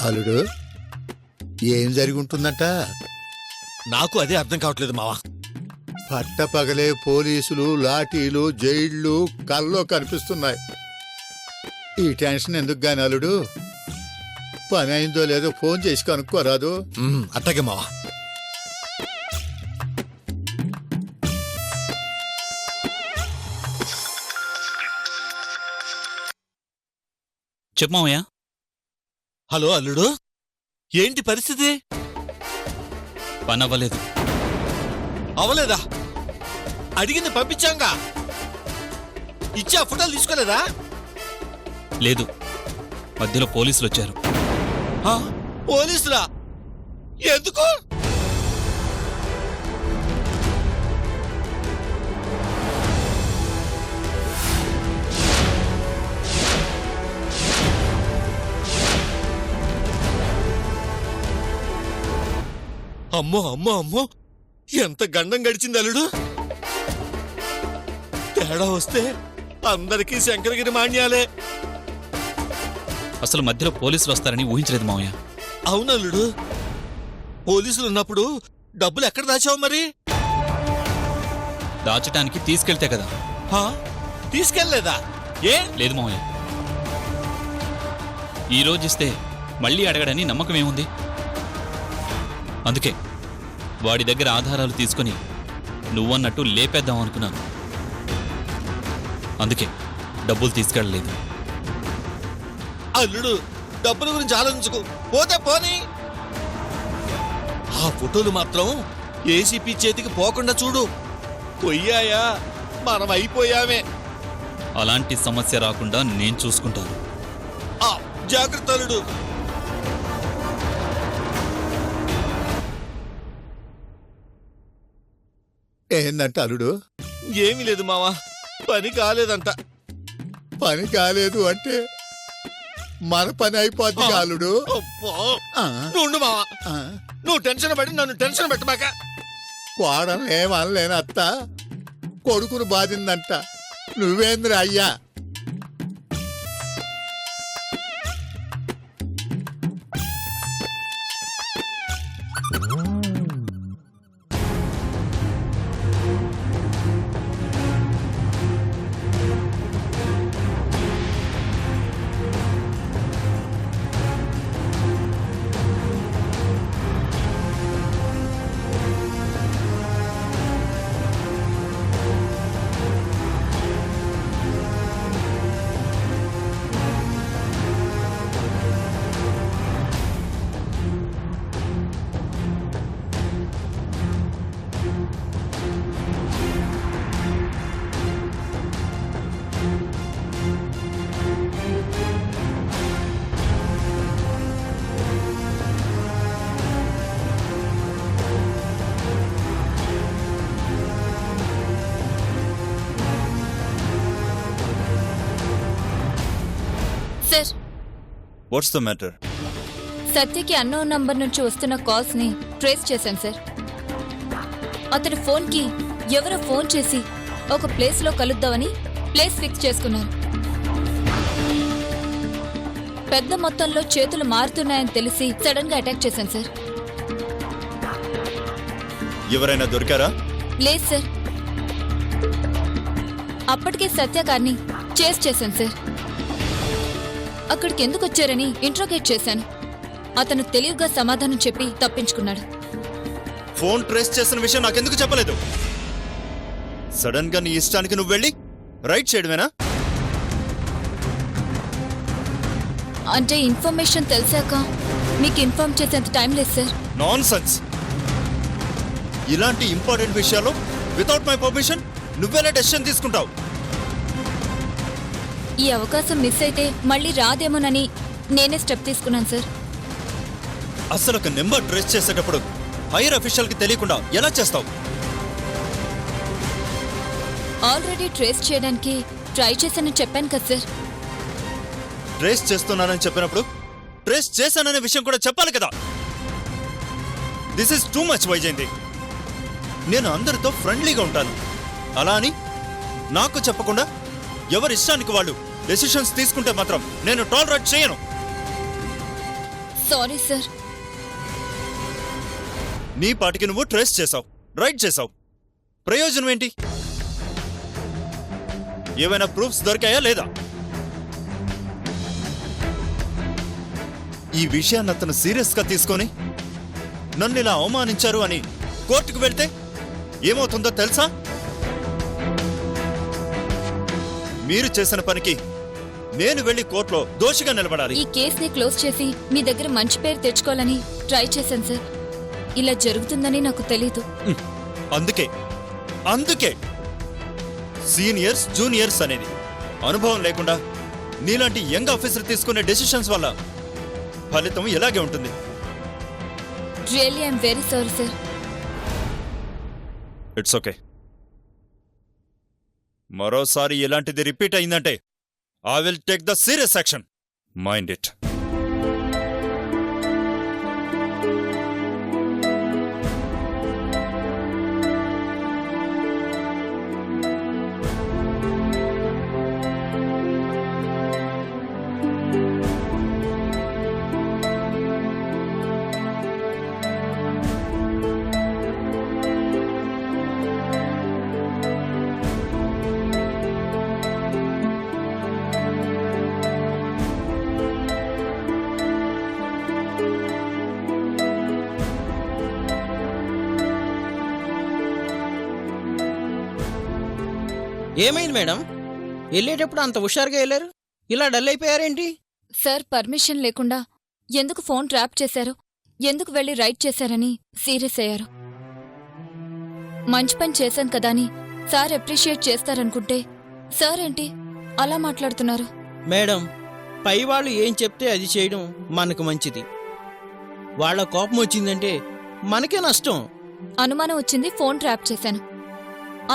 అల్లుడు ఏం జరిగి ఉంటుందంట? నాకు అదే అర్థం కావట్లేదు మావా. పట్టపగలే పోలీసులు, లాఠీలు, జైళ్లు కల్లో కనిపిస్తున్నాయి. ఈ టెన్షన్ ఎందుకు గాని అల్లుడు? పని అయిందో లేదో ఫోన్ చేసి కనుక్కోరాదు? అట్టగే మావా. చెప్పమావయ్యా. హలో అల్లుడు, ఏంటి పరిస్థితి? పని అవ్వలేదు. అవలేదా? అడిగింది పంపించాంగా. ఇచ్చా ఫోటోలు తీసుకోలేదా? లేదు, మధ్యలో పోలీసులు వచ్చారు. పోలీసులా? ఎందుకు? అమ్మో అమ్మో అమ్మో, ఎంత గండం గడిచింది అల్లుడు. తేడా వస్తే అందరికీ శంకరగిరి మాన్యాలే. అసలు మధ్యలో పోలీసులు వస్తారని ఊహించలేదు మావయ్య. అవునల్లుడు, పోలీసులు ఉన్నప్పుడు డబ్బులు ఎక్కడ దాచావు మరి? దాచటానికి తీసుకెళ్తే కదా. తీసుకెళ్లేదా? ఏ? లేదు మావయ్య, ఈరోజు ఇస్తే మళ్ళీ అడగడని నమ్మకం ఏముంది? అందుకే వాడి దగ్గర ఆధారాలు తీసుకుని నువ్వన్నట్టు లేపేద్దాం అనుకున్నాను. అందుకే డబ్బులు తీసుకెళ్ళలేదు. అల్లుడు, డబ్బుల గురించి ఆలోచించుకో, పోతే పోనీ. ఆ ఫోటోలు మాత్రం ఏసీపీ చేతికి పోకుండా చూడు. పొయ్యాయా మనం అయిపోయామే. అలాంటి సమస్య రాకుండా నేను చూసుకుంటాను. జాగ్రత్త అల్లుడు. ఏందంట అల్లుడు? ఏమీ లేదు మావా, పని కాలేదంట. పని కాలేదు అంటే మన పని అయిపోద్ది అల్లుడు. నువ్వు మావా, నువ్వు టెన్షన్ పడి నన్ను టెన్షన్ పెట్టబాక. కోడలు ఏమనలేను అత్త, కొడుకును బాధిందంట. నువ్వేంద్ర అయ్యా? Sir, what's the matter? సత్యకి అన్నోన్ నంబర్ నుంచి వస్తున్న కాల్స్ ని ట్రేస్ చేశాను సార్. అతని ఫోన్ కి ఎవరో ఫోన్ చేసి ఒక ప్లేస్ లో కలుద్దామని ప్లేస్ ఫిక్స్ చేసుకున్నారు. పెద్ద మొత్తంలో చేతులు మారుతున్నాయని తెలిసి సడన్ గా అటాక్ చేశాను సార్. ఎవరైనా దొరికారా? లేదు సార్, అప్పటికే సత్య గారిని చేస్ చేశాను సార్. అక్కడికి ఎందుకు వచ్చారని ఇంట్రోగేట్ చేశాను. అతను తెలివిగా సమాధానం చెప్పి తప్పించుకున్నాడు. ఫోన్ ట్రేస్ చేసిన విషయం నాకెందుకు చెప్పలేదు? సడన్ గా నీ ఇష్టానికి నువ్వు వెళ్ళి రైట్ చేయడమేనా? అంటే ఇన్ఫర్మేషన్ తెలిసాక మీకు ఇన్ఫార్మ్ చేసేంత టైం లేదు సార్. Non sense. ఇలాంటి ఇంపార్టెంట్ విషయాల్లో వితౌట్ మై పర్మిషన్ నువ్వెలా డెసిషన్ తీసుకుంటావు? ఈ అవకాశం మిస్ అయితే మళ్ళీ రాదేమోనని నేనే స్టెప్ తీసుకున్నాను సార్. అసలు ఒక నెంబర్ ట్రేస్ చేసేటప్పుడు హైయర్ అఫీషియల్ కి తెలియకుండా ఎలా చేస్తావు? ఆల్రెడీ ట్రేస్ చేయడానికి ట్రై చేశానని చెప్పాను కదా సార్. ట్రేస్ చేస్తున్నానని చెప్పినప్పుడు ట్రేస్ చేశాననే విషయం కూడా చెప్పాలి కదా. This is too much Vyjayanthi. నేను అందరితో ఫ్రెండ్లీగా ఉంటాను, అలా అని నాకు చెప్పకుండా ఎవరి ఇష్టానికి వాళ్ళు డెసిషన్స్ తీసుకుంటే మాత్రం నేను టాలరేట్ చేయను. Sorry sir. నీ పాటికి నువ్వు ట్రేస్ చేసావు, రైట్ చేసావు. ప్రయోజనం ఏంటి? ఏవైనా ప్రూఫ్స్ దొరికాయా లేదా? ఈ విషయాన్ని అతను సీరియస్ గా తీసుకొని నన్ను ఇలా అవమానించారు అని కోర్టుకు వెళ్తే ఏమవుతుందో తెలుసా? మీరు చేసిన పనికి నేను వెళ్లి కోర్టులో దోషిగా నిలబడాలి. ఈ కేసుని క్లోజ్ చేసి మీ దగ్గర మంచి పేరు తెచ్చుకోవాలని ట్రై చేశాను సార్. ఇలా జరుగుతుందని నాకు తెలీదు. అందుకే సీనియర్స్ జూనియర్స్ అనేది. అనుభవం లేకుండా నీలాంటి యంగ్ ఆఫీసర్ తీసుకునే డెసిషన్స్ వల్ల ఫలితం ఇలాగే ఉంటుంది. Really I'm very sorry sir. It's okay. మరోసారి ఇలాంటిది రిపీట్ అయిందంటే I will take the serious action. Mind it. ఏమైంది మేడం? వెళ్ళేటప్పుడు అంత హుషారుగా వెళ్ళారు, ఇలా డల్ అయిపోయారేంటి? సార్ పర్మిషన్ లేకుండా ఎందుకు ఫోన్ ట్రాప్ చేశారు, ఎందుకు వెళ్ళి రైట్ చేశారని సీరియస్ అయ్యారు. మంచి పని చేశాను కదా అని సార్ అప్రిషియేట్ చేస్తారనుకుంటే సార్ ఏంటి అలా మాట్లాడుతున్నారు? మేడం, పై వాళ్ళు ఏం చెప్తే అది చేయడం మనకు మంచిది. వాళ్ళ కోపం వచ్చిందంటే మనకే నష్టం. అనుమానం వచ్చింది, ఫోన్ ట్రాప్ చేశాను.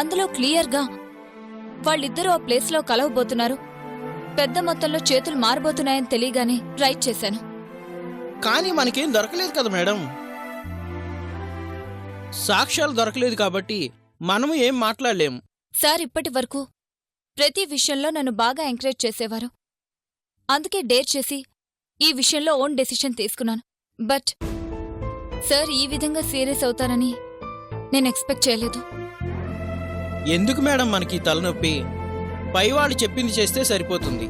అందులో క్లియర్గా వాళ్ళిద్దరూ ఆ ప్లేస్లో కలవబోతున్నారు, పెద్ద మొత్తంలో చేతులు మారబోతున్నాయని తెలియగానే రైట్ చేశాను. కానీ మనకేం దొరకలేదు కదా మేడం. సాక్ష్యాలు దొరకలేదు కాబట్టి మనము ఏం మాట్లాడలేము. సార్ ఇప్పటి వరకు ప్రతి విషయంలో నన్ను బాగా ఎంకరేజ్ చేసేవారు. అందుకే డేర్ చేసి ఈ విషయంలో ఓన్ డెసిషన్ తీసుకున్నాను. బట్ సార్ ఈ విధంగా సీరియస్ అవుతారని నేను ఎక్స్పెక్ట్ చేయలేదు. ఎందుకు మేడం మనకి తలనొప్పి? పై వాళ్ళు చెప్పింది చేస్తే సరిపోతుంది.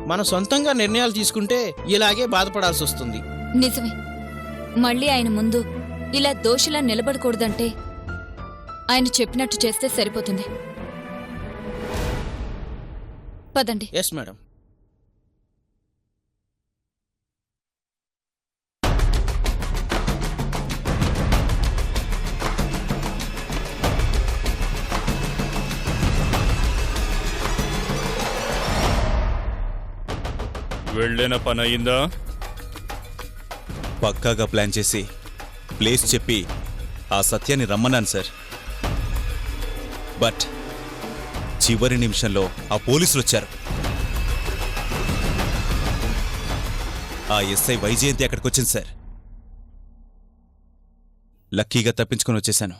మన సొంతంగా నిర్ణయాలు తీసుకుంటే ఇలాగే బాధపడాల్సి వస్తుంది. నిజమే. మళ్ళీ ఆయన ముందు ఇలా దోషిలా నిలబడకూడదంటే ఆయన చెప్పినట్టు చేస్తే సరిపోతుంది. పదండి. Yes madam. వెళ్ళిన పని అయిందా? పక్కాగా ప్లాన్ చేసి ప్లేస్ చెప్పి ఆ సత్యాన్ని రమ్మన్నాను సార్. బట్ చివరి నిమిషంలో ఆ పోలీసులు వచ్చారు. ఆ ఎస్ఐ వైజయంతి అక్కడికి వచ్చింది సార్. లక్కీగా తప్పించుకొని వచ్చేశాను.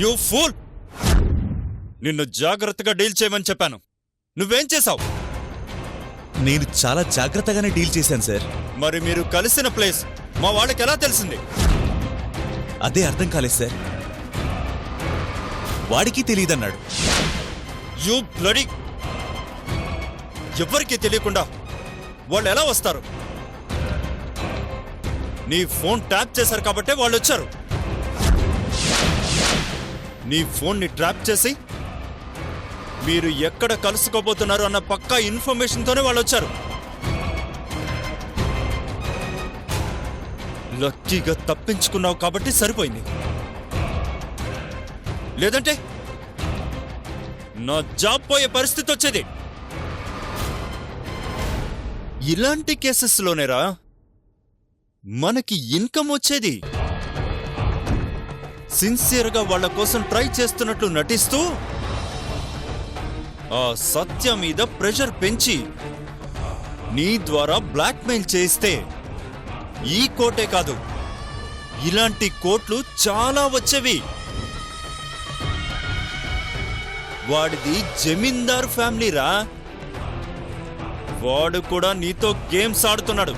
You fool! నిన్ను జాగ్రత్తగా డీల్ చేయమని చెప్పాను. నువ్వేం చేశావు? నేను చాలా జాగ్రత్తగానే డీల్ చేశాను సార్. మరి మీరు కలిసిన ప్లేస్ మా వాళ్ళకి ఎలా తెలిసింది? అదే అర్థం కాలేదు సార్. వాడికి తెలియదన్నాడు. You bloody! ఎవ్వరికీ తెలియకుండా వాళ్ళు ఎలా వస్తారు? నీ ఫోన్ ట్యాప్ చేశారు కాబట్టే వాళ్ళు వచ్చారు. నీ ఫోన్ని ట్రాప్ చేసి మీరు ఎక్కడ కలుసుకోబోతున్నారు అన్న పక్కా ఇన్ఫర్మేషన్తోనే వాళ్ళు వచ్చారు. లక్కీగా తప్పించుకున్నావు కాబట్టి సరిపోయింది. లేదంటే నా జాబ్ పోయే పరిస్థితి వచ్చేది. ఇలాంటి కేసెస్లోనేరా మనకి ఇన్కమ్ వచ్చేది. సిన్సియర్గా వాళ్ళ కోసం ట్రై చేస్తున్నట్లు నటిస్తూ ఆ సత్య మీద ప్రెషర్ పెంచి నీ ద్వారా బ్లాక్మెయిల్ చేస్తే ఈ కోటే కాదు, ఇలాంటి కోట్లు చాలా వచ్చేవి. వాడిది జమీందార్ ఫ్యామిలీరా. వాడు కూడా నీతో గేమ్స్ ఆడుతున్నాడు.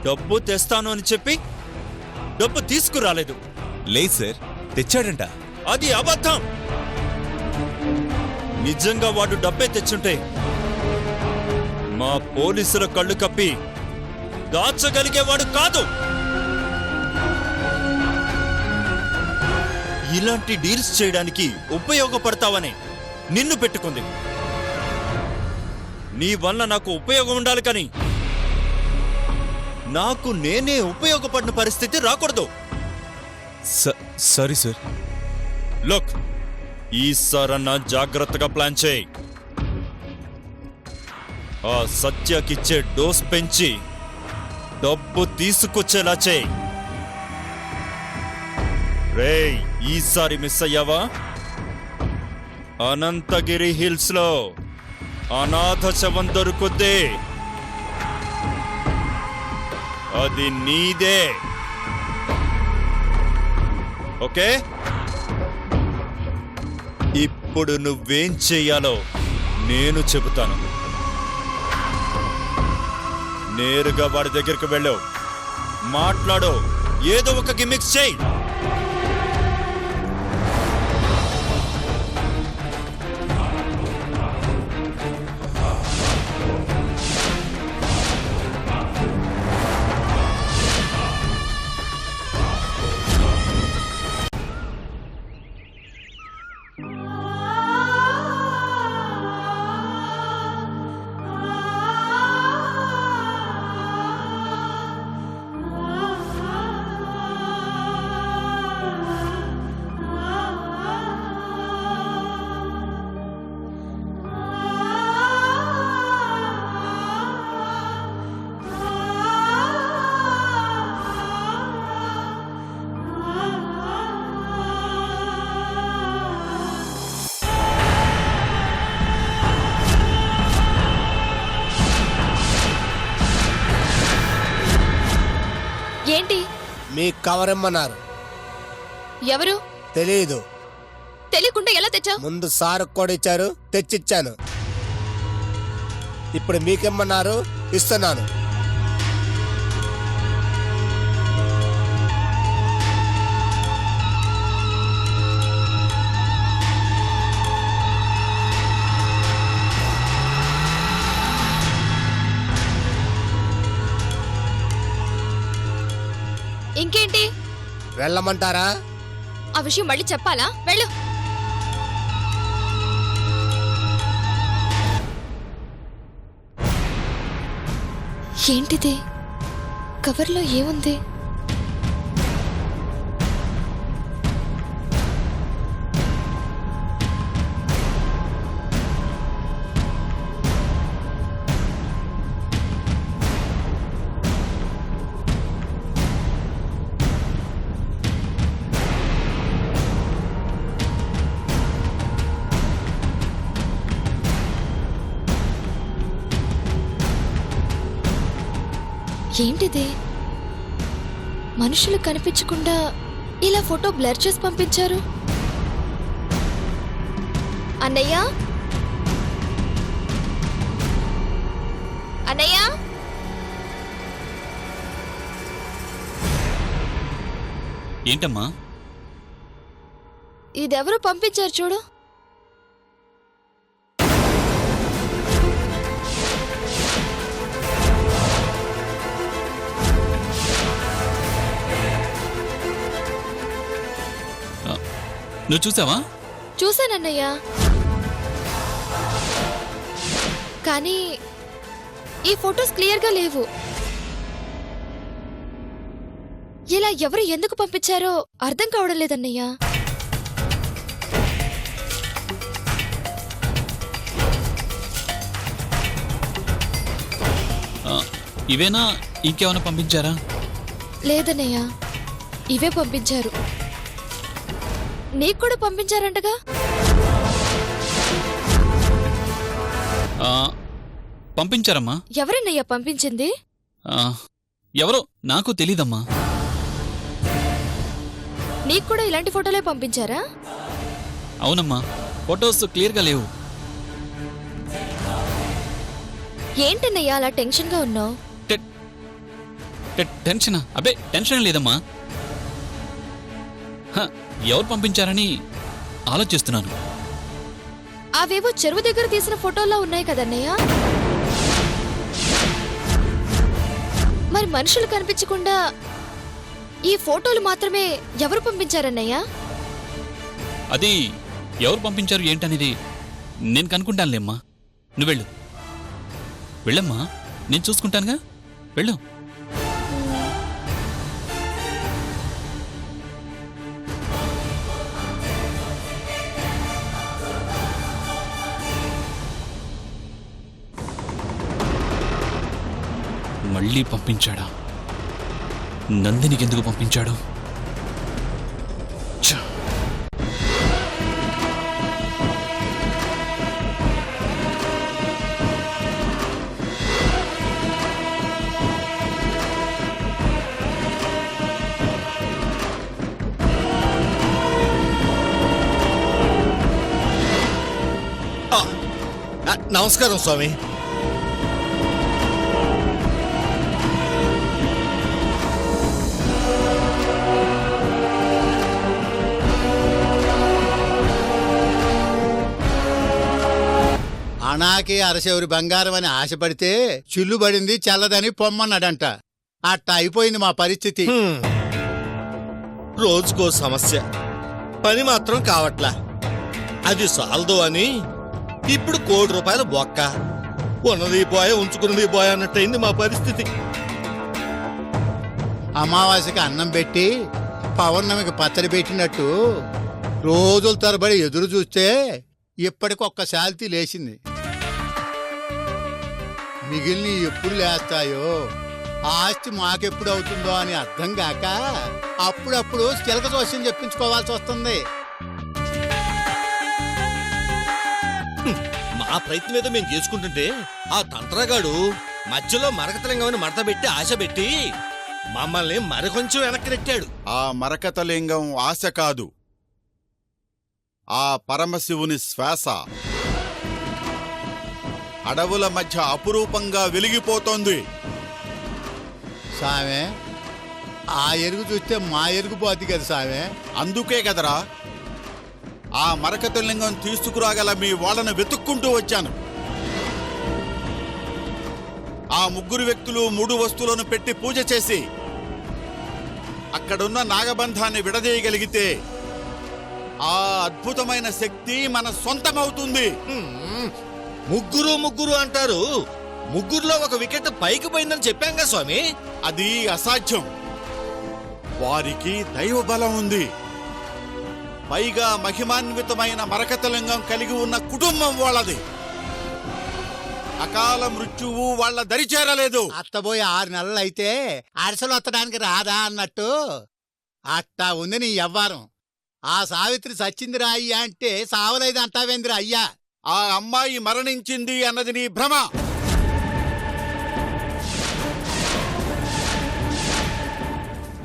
డబ్బు తెస్తాను అని చెప్పి డబ్బు తీసుకురాలేదు. లేదు సార్, తెచ్చాడంట. అది అబద్ధం. నిజంగా వాడు డబ్బే తెచ్చుంటే మా పోలీసుల కళ్ళు కప్పి దాచగలిగేవాడు కాదు. ఇలాంటి డీల్స్ చేయడానికి ఉపయోగపడతావని నిన్ను పెట్టుకుంది. నీ వల్ల నాకు ఉపయోగం ఉండాలి కానీ నాకు నేనే ఉపయోగపడిన పరిస్థితి రాకూడదు. Sorry sir. లుక్, ఈసారన్నా జాగ్రత్తగా ప్లాన్ చేయి. ఆ సత్యకిచ్చే డోస్ పెంచి డబ్బు తీసుకొచ్చేలా చేయి. రేయ్, ఈసారి మిస్ అయ్యావా అనంతగిరి హిల్స్ లో అనాథ శవం దొరుకుద్ది. అది నీదే. ఓకే, ఇప్పుడు నువ్వేం చెయ్యాలో నేను చెబుతాను. నేరుగా వాడి దగ్గరికి వెళ్ళు, మాట్లాడు, ఏదో ఒక గిమిక్స్ చేయి. ఏంటి? మీ కవర్ ఇమ్మన్నారు. ఎవరు? తెలీదు. తెలియకుండా ఎలా తెచ్చావు? ముందు సార్ కూడా ఇచ్చారు, తెచ్చిచ్చాను. ఇప్పుడు మీకిమ్మన్నారు, ఇస్తున్నాను. ఇంకేంటి? వెళ్ళమంటారా? ఆ విషయం మళ్ళీ చెప్పాలా? వెళ్ళు. ఏంటిది? కవర్లో ఏముంది? ఏంటిది? మనుషులు కనిపించకుండా ఇలా ఫోటో బ్లర్ చేసి పంపించారు. అన్నయ్య, అన్నయ్య, ఏంటమ్మా? ఇదెవరు పంపించారు చూడు. నువ్వు చూసావా? చూశానన్నయ్య, కానీ ఈ ఫొటోస్ క్లియర్గా లేవు. ఇలా ఎవరు ఎందుకు పంపించారో అర్థం కావడం లేదన్నయ్య. ఇవేనా ఇంకేమైనా పంపించారా? లేదన్నయ్య, ఇవే పంపించారు. నీకు కూడా పంపించారంటగా? పంపించారమ్మా. ఎవరన్నయ్యా పంపించింది? ఎవరో నాకు తెలీదమ్మా. నీకు కూడా ఇలాంటి ఫోటోలే పంపించారా? అవునమ్మా, ఫొటోస్ క్లియర్గా లేవు. ఏంటన్నయ్యా అలా టెన్షన్గా ఉన్నావు? టెన్షనా? అబ్బే టెన్షన్ లేదమ్మా. ఎవరు పంపించారని ఆలోచిస్తున్నాను. అవేవో చెరువు దగ్గర తీసిన ఫోటోల్లో ఉన్నాయి కదన్నయ్య. మరి మనుషులు కనిపించకుండా ఈ ఫోటోలు మాత్రమే ఎవరు పంపించారన్నయ్య? అది ఎవరు పంపించారు ఏంటనేది నేను కనుక్కుంటానులేమ్మా. నువ్వు వెళ్ళు, వెళ్ళమ్మా, నేను చూసుకుంటానుగా. వెళ్ళు. మళ్ళీ పంపించాడా? నందినికి ఎందుకు పంపించాడు? ఛ! నమస్కారం స్వామి. అనాకి అరశెవరి బంగారం అని ఆశపడితే చిల్లుబడింది చల్లదని పొమ్మన్నాడంట. అట్ట అయిపోయింది మా పరిస్థితి. రోజుకో సమస్య, పని మాత్రం కావట్లా. అది సాల్దో అని ఇప్పుడు ₹1,00,00,000 బొక్క. ఉన్నది పోయా, ఉంచుకున్నది పోయా అన్నట్టయింది మా పరిస్థితి. అమావాస్యకి అన్నం పెట్టి పౌర్ణమికి పచ్చడి పెట్టినట్టు రోజుల తరబడి ఎదురు చూస్తే ఇప్పటికొక్క శాల్తీ లేచింది. మిగిలిన ఎప్పుడు లేస్తాయో, ఆస్తి మాకెప్పుడు అవుతుందో అని అర్థం కాక అప్పుడప్పుడు చిలక జోస్యం చెప్పించుకోవాల్సి వస్తుంది. మా ప్రయత్నం ఏదో మేము చేసుకుంటుంటే ఆ తంత్రగాడు మధ్యలో మరకతలింగమని మడత పెట్టి ఆశ పెట్టి మమ్మల్ని మరికొంచెం వెనక్కి నెట్టాడు. ఆ మరకతలింగం ఆశ కాదు, ఆ పరమశివుని శ్వాస అడవుల మధ్య అపురూపంగా వెలిగిపోతోంది. సామె, ఆ ఎరుగు చూస్తే మా ఎరుగు పోద్ది కదా సామె. అందుకే కదరా ఆ మరకతలింగం తీసుకురాగల మీ వాళ్ళను వెతుక్కుంటూ వచ్చాను. ఆ ముగ్గురు వ్యక్తులు 3 వస్తువులను పెట్టి పూజ చేసి అక్కడున్న నాగబంధాన్ని విడదీయగలిగితే ఆ అద్భుతమైన శక్తి మన సొంతమవుతుంది. ముగ్గురు అంటారు. ముగ్గురులో ఒక వికెట్ పైకి పోయిందని చెప్పాంగా స్వామి. అది అసాధ్యం. వారికి దైవ బలం ఉంది. పైగా మహిమాన్వితమైన మరకతలింగం కలిగి ఉన్న కుటుంబం వాళ్ళది. అకాల మృత్యువు వాళ్ళ దరిచేరలేదు. అత్తబోయి 6 నెలలు అయితే అరసలు వత్తడానికి రాదా అన్నట్టు అట్టా ఉంది నీ యవ్వారం. ఆ సావిత్రి సచ్చిందిరా అయ్యా అంటే సావలేదు అంటావేందిరా అయ్యా? ఆ అమ్మాయి మరణించింది అన్నది నీ భ్రమ.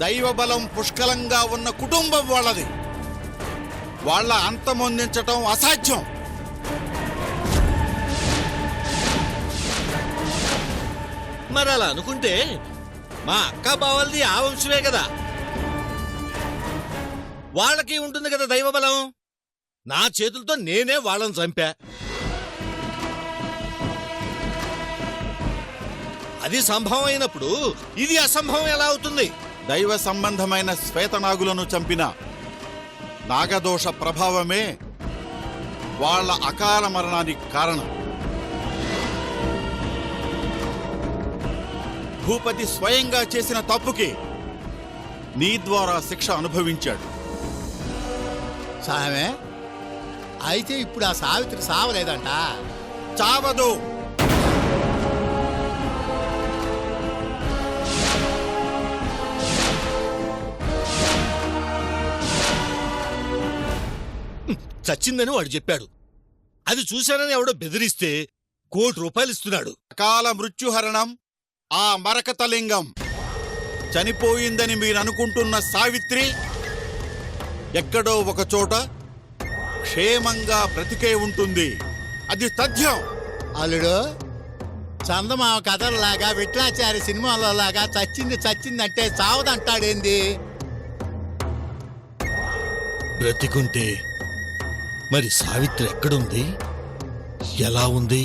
దైవబలం పుష్కలంగా ఉన్న కుటుంబం వాళ్ళది. వాళ్ళ అంతమొందించటం అసాధ్యం. మరి అలా అనుకుంటే మా అక్క బావల్ది ఆ వంశమే కదా, వాళ్ళకి ఉంటుంది కదా దైవబలం. నా చేతులతో నేనే వాళ్ళని చంపా. అది సంభవం అయినప్పుడు ఇది అసంభవం ఎలా అవుతుంది? దైవ సంబంధమైన శ్వేతనాగులను చంపిన నాగదోష ప్రభావమే వాళ్ళ అకాల మరణానికి కారణం. భూపతి స్వయంగా చేసిన తప్పుకి నీ ద్వారా శిక్ష అనుభవించాడు. సామె, అయితే ఇప్పుడు ఆ సావిత్రి సావలేదంట? చావదు. చచ్చిందని వాడు చెప్పాడు. అది చూశానని ఎవడో బెదిరిస్తే ₹1,00,00,000 ఇస్తున్నాడు. అకాల మృత్యుహరణం ఆ మరకతలింగం. చనిపోయిందని మీరనుకుంటున్న సావిత్రి ఎక్కడో ఒక చోట క్షేమంగా బ్రతికే ఉంటుంది. అది తథ్యం. అల్లుడు, చందమామ కథల్లాగా విట్లాచారి సినిమాలో లాగా చచ్చిందంటే చావదంటాడేంది? బ్రతికుంటే మరి సావిత్రి ఎక్కడుంది, ఎలా ఉంది?